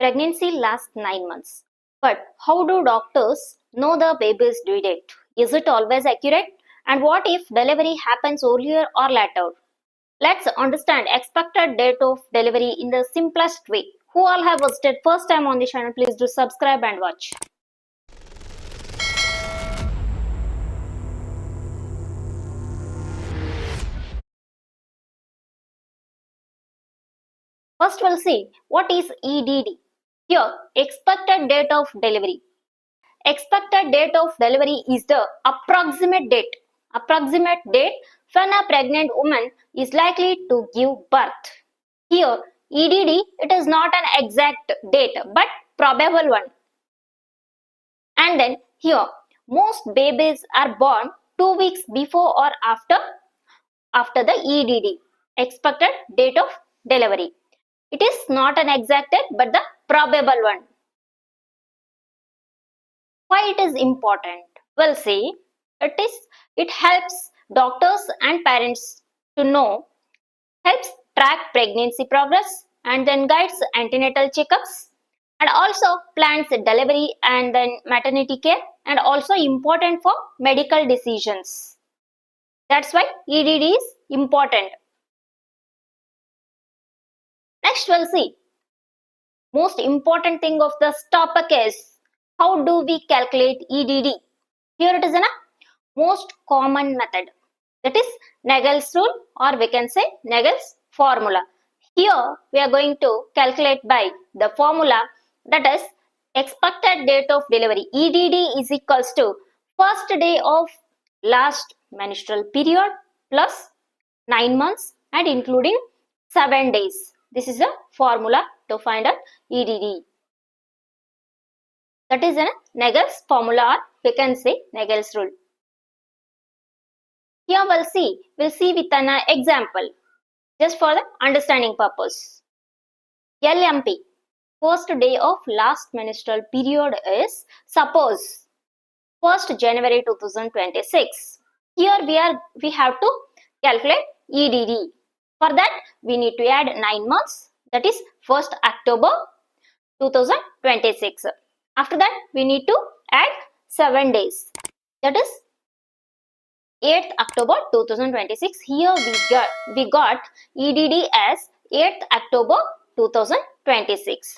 Pregnancy lasts 9 months. But how do doctors know the baby's due date? Is it always accurate? And what if delivery happens earlier or later? Let's understand expected date of delivery in the simplest way. Who all have visited first time on the channel, please do subscribe and watch. First we'll see what is EDD. Here, expected date of delivery. Expected date of delivery is the approximate date when a pregnant woman is likely to give birth. Here, EDD, it is not an exact date but probable one. And then here, most babies are born 2 weeks before or after the EDD, expected date of delivery. It is not an exact date but the probable one. Why it is important? We'll see. It helps doctors and parents to know, helps track pregnancy progress, and then guides antenatal checkups, and also plans delivery and then maternity care, and also important for medical decisions. That's why EDD is important. Next we'll see. Most important thing of this topic is how do we calculate EDD? Here it is in a most common method, that is Naegele's rule, or we can say Naegele's formula. Here we are going to calculate by the formula, that is expected date of delivery. EDD is equals to first day of last menstrual period plus 9 months and including 7 days. This is the formula to find out EDD. That is in Naegele's formula, or we can say Naegele's rule. Here we'll see with an example, just for the understanding purpose. LMP, first day of last menstrual period is, suppose, 1st January 2026. Here we have to calculate EDD. For that, we need to add 9 months, that is 1st October 2026. After that, we need to add 7 days, that is 8th October 2026. Here we got EDD as 8th October 2026.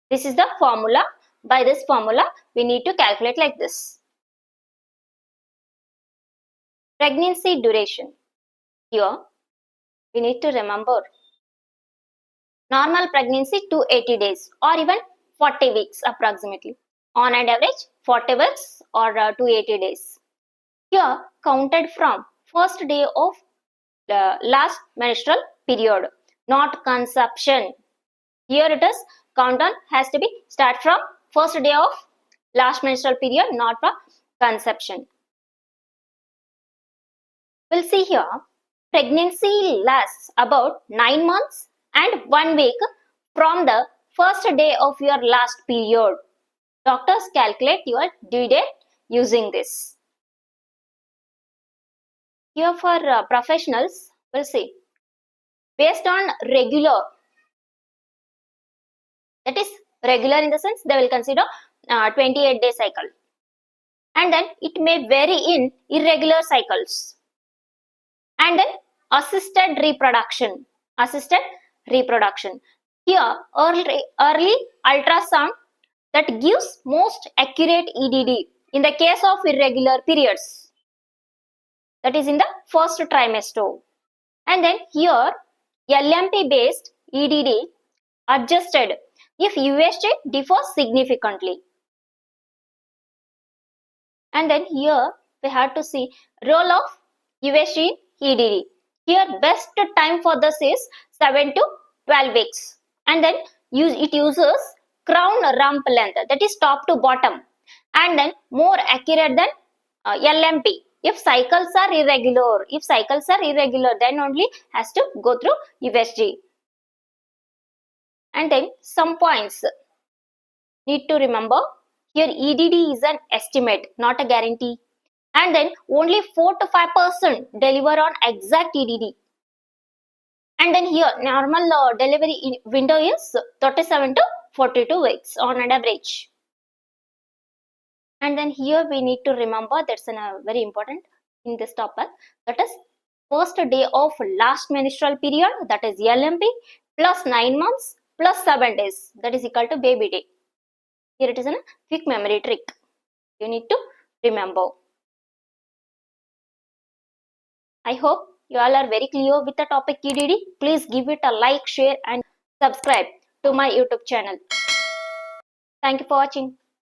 This is the formula. By this formula, we need to calculate like this. Pregnancy duration. Here, we need to remember normal pregnancy 280 days or even 40 weeks approximately. On an average, 40 weeks or 280 days. Here, counted from first day of the last menstrual period, not conception. Here it is, countdown has to be start from first day of last menstrual period, not from conception. We'll see here, pregnancy lasts about 9 months and 1 week from the first day of your last period. Doctors calculate your due date using this. Here for professionals, we'll see, based on regular, that is regular in the sense they will consider 28-day cycle, and then it may vary in irregular cycles, and then assisted reproduction. Here early ultrasound that gives most accurate EDD in the case of irregular periods, that is in the first trimester. And then here LMP based EDD adjusted if USG differs significantly. And then here we have to see role of USG in EDD. Here best time for this is 7 to 12 weeks. And then it uses crown rump length, that is top to bottom, and then more accurate than LMP. If cycles are irregular, then only has to go through USG. And then some points need to remember. Here EDD is an estimate, not a guarantee. And then only 4 to 5% deliver on exact EDD. And then here normal delivery window is 37 to 42 weeks on an average. And then here we need to remember that's very important in this topic, that is first day of last menstrual period, that is LMP, plus 9 months plus 7 days, that is equal to baby day. Here it is a quick memory trick you need to remember. I hope you all are very clear with the topic EDD. Please give it a like, share and subscribe to my YouTube channel. Thank you for watching.